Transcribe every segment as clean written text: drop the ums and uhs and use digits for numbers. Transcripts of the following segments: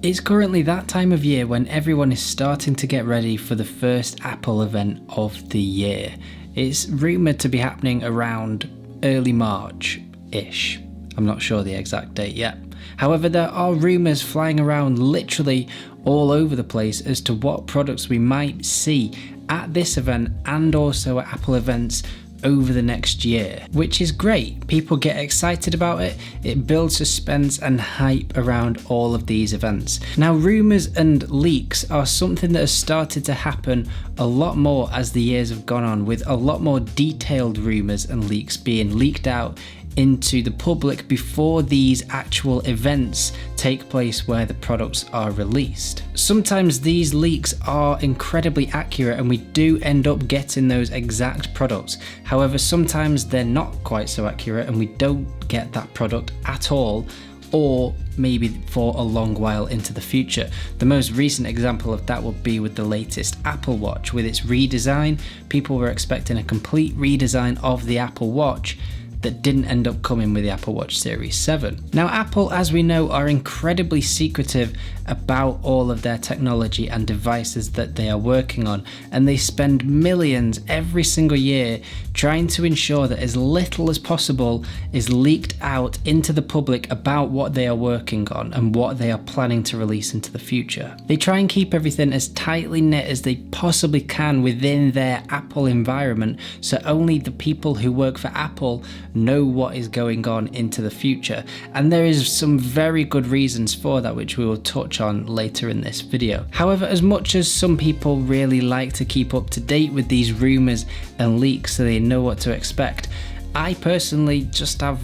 It's currently that time of year when everyone is starting to get ready for the first Apple event of the year. It's rumoured to be happening around early March-ish. I'm not sure the exact date yet. However, there are rumours flying around literally all over the place as to what products we might see at this event and also at Apple events over the next year, which is great. People get excited about it. It builds suspense and hype around all of these events. Now, rumours and leaks are something that has started to happen a lot more as the years have gone on, with a lot more detailed rumours and leaks being leaked out into the public before these actual events take place where the products are released. Sometimes these leaks are incredibly accurate and we do end up getting those exact products. However, sometimes they're not quite so accurate and we don't get that product at all, or maybe for a long while into the future. The most recent example of that would be with the latest Apple Watch. With its redesign, people were expecting a complete redesign of the Apple Watch that didn't end up coming with the Apple Watch Series 7. Now, Apple, as we know, are incredibly secretive about all of their technology and devices that they are working on, and they spend millions every single year trying to ensure that as little as possible is leaked out into the public about what they are working on and what they are planning to release into the future. They try and keep everything as tightly knit as they possibly can within their Apple environment, so only the people who work for Apple know what is going on into the future. And there is some very good reasons for that, which we will touch on later in this video. However, as much as some people really like to keep up to date with these rumours and leaks so they know what to expect, I personally just have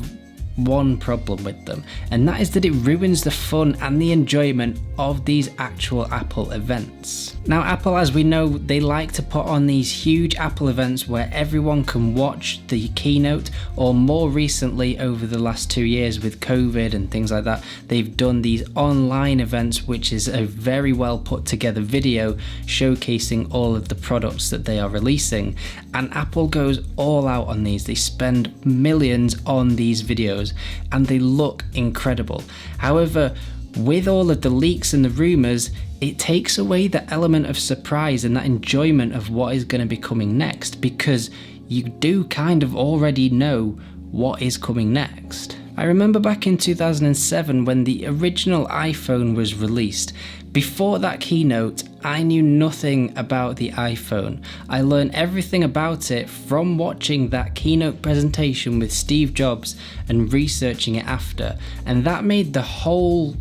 one problem with them, and that is that it ruins the fun and the enjoyment of these actual Apple events. Now, Apple, as we know, they like to put on these huge Apple events where everyone can watch the keynote, or more recently over the last 2 years with COVID and things like that, they've done these online events, which is a very well put together video showcasing all of the products that they are releasing. And Apple goes all out on these. They spend millions on these videos and they look incredible. However, with all of the leaks and the rumours, it takes away the element of surprise and that enjoyment of what is going to be coming next, because you do kind of already know what is coming next. I remember back in 2007 when the original iPhone was released. Before that keynote, I knew nothing about the iPhone. I learned everything about it from watching that keynote presentation with Steve Jobs and researching it after, and that made the whole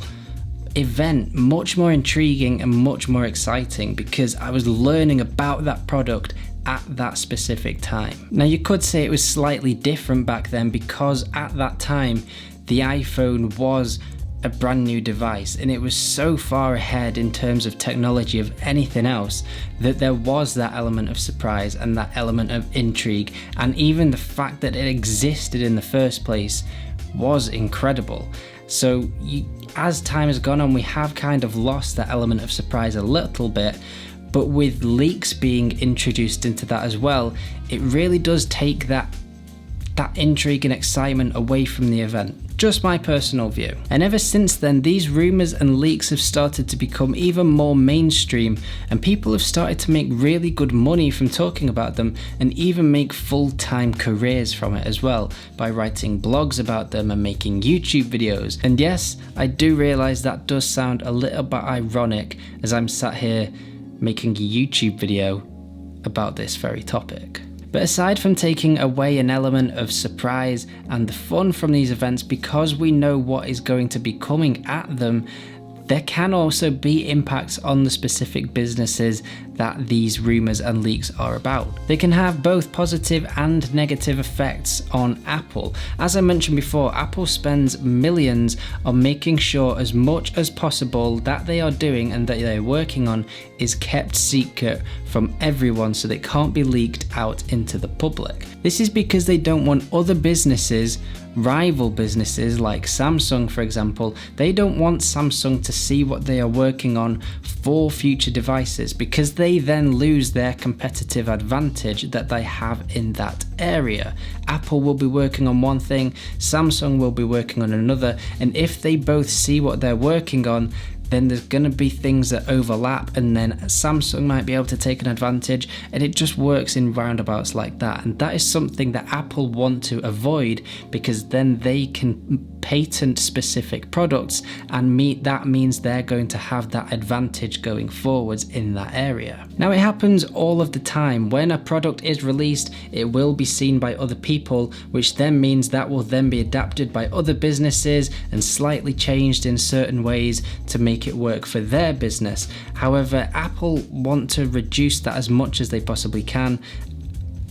event much more intriguing and much more exciting because I was learning about that product at that specific time. Now, you could say it was slightly different back then because at that time the iPhone was a brand new device and it was so far ahead in terms of technology of anything else that there was that element of surprise and that element of intrigue, and even the fact that it existed in the first place was incredible. So as time has gone on, we have kind of lost that element of surprise a little bit, but with leaks being introduced into that as well, it really does take that intrigue and excitement away from the event. Just my personal view. And ever since then, these rumours and leaks have started to become even more mainstream, and people have started to make really good money from talking about them and even make full-time careers from it as well, by writing blogs about them and making YouTube videos. And yes, I do realise that does sound a little bit ironic as I'm sat here making a YouTube video about this very topic. But aside from taking away an element of surprise and the fun from these events, because we know what is going to be coming at them, there can also be impacts on the specific businesses that these rumours and leaks are about. They can have both positive and negative effects on Apple. As I mentioned before, Apple spends millions on making sure as much as possible that they are doing and that they're working on is kept secret from everyone so they can't be leaked out into the public. This is because they don't want other businesses, rival businesses like Samsung for example, they don't want Samsung to see what they are working on for future devices, because they then lose their competitive advantage that they have in that area. Apple will be working on one thing, Samsung will be working on another, and if they both see what they're working on, then there's going to be things that overlap, and then Samsung might be able to take an advantage, and it just works in roundabouts like that. And that is something that Apple want to avoid, because then they can patent specific products, and that means they're going to have that advantage going forwards in that area. Now, it happens all of the time. When a product is released, it will be seen by other people, which then means that will then be adapted by other businesses and slightly changed in certain ways to make it work for their business. However, Apple want to reduce that as much as they possibly can.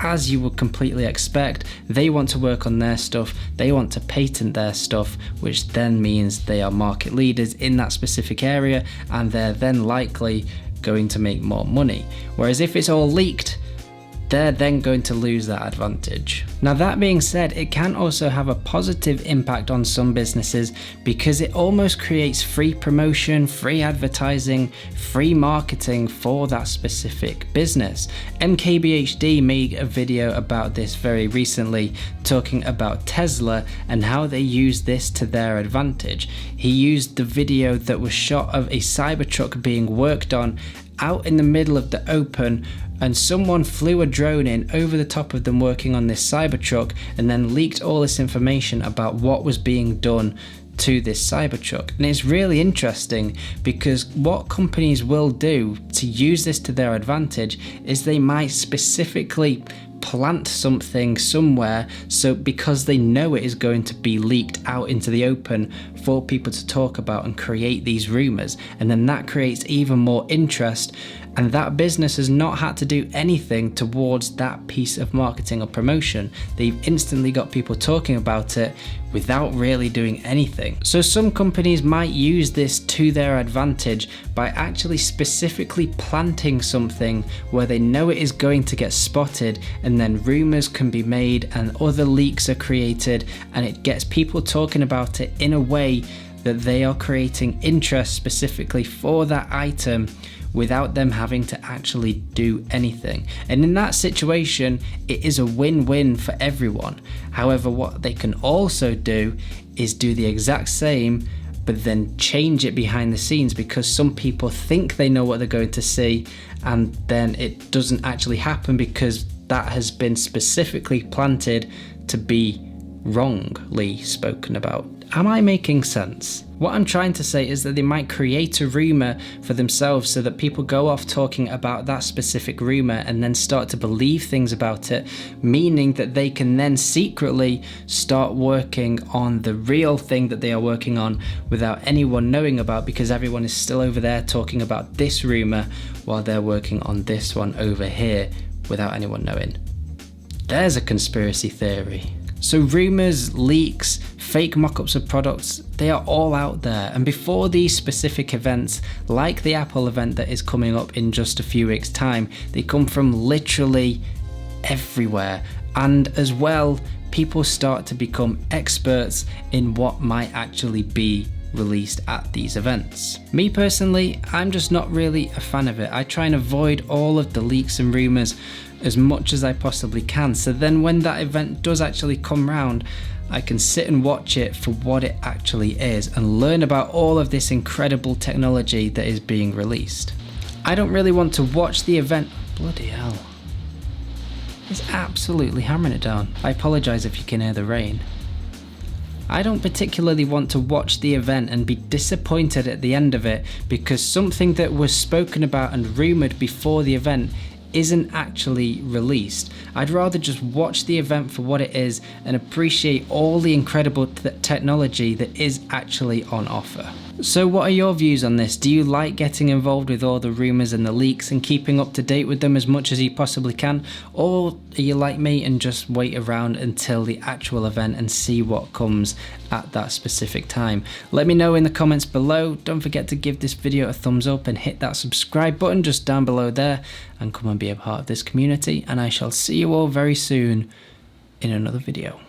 As you would completely expect, they want to work on their stuff, they want to patent their stuff, which then means they are market leaders in that specific area, and they're then likely going to make more money. Whereas if it's all leaked, they're then going to lose that advantage. Now, that being said, it can also have a positive impact on some businesses, because it almost creates free promotion, free advertising, free marketing for that specific business. MKBHD made a video about this very recently, talking about Tesla and how they use this to their advantage. He used the video that was shot of a Cybertruck being worked on out in the middle of the open, and someone flew a drone in over the top of them working on this Cybertruck, and then leaked all this information about what was being done to this Cybertruck. And it's really interesting, because what companies will do to use this to their advantage is they might specifically plant something somewhere, so because they know it is going to be leaked out into the open for people to talk about and create these rumors, and then that creates even more interest, and that business has not had to do anything towards that piece of marketing or promotion. They've instantly got people talking about it without really doing anything. So some companies might use this to their advantage by actually specifically planting something where they know it is going to get spotted, and then rumors can be made and other leaks are created, and it gets people talking about it in a way that they are creating interest specifically for that item without them having to actually do anything. And in that situation, it is a win-win for everyone. However, what they can also do is do the exact same, but then change it behind the scenes, because some people think they know what they're going to see, and then it doesn't actually happen because that has been specifically planted to be wrongly spoken about. Am I making sense? What I'm trying to say is that they might create a rumour for themselves, so that people go off talking about that specific rumour and then start to believe things about it, meaning that they can then secretly start working on the real thing that they are working on without anyone knowing about, because everyone is still over there talking about this rumour while they're working on this one over here without anyone knowing. There's a conspiracy theory. So rumours, leaks, fake mock-ups of products, they are all out there. And before these specific events, like the Apple event that is coming up in just a few weeks' time, they come from literally everywhere. And as well, people start to become experts in what might actually be released at these events. Me personally, I'm just not really a fan of it. I try and avoid all of the leaks and rumours as much as I possibly can, so then when that event does actually come round, I can sit and watch it for what it actually is and learn about all of this incredible technology that is being released. I don't really want to watch the event. Bloody hell. It's absolutely hammering it down. I apologise if you can hear the rain. I don't particularly want to watch the event and be disappointed at the end of it because something that was spoken about and rumoured before the event isn't actually released. I'd rather just watch the event for what it is and appreciate all the incredible technology that is actually on offer. So what are your views on this? Do you like getting involved with all the rumours and the leaks and keeping up to date with them as much as you possibly can? Or are you like me and just wait around until the actual event and see what comes at that specific time? Let me know in the comments below. Don't forget to give this video a thumbs up and hit that subscribe button just down below there, and come and be a part of this community, and I shall see you all very soon in another video.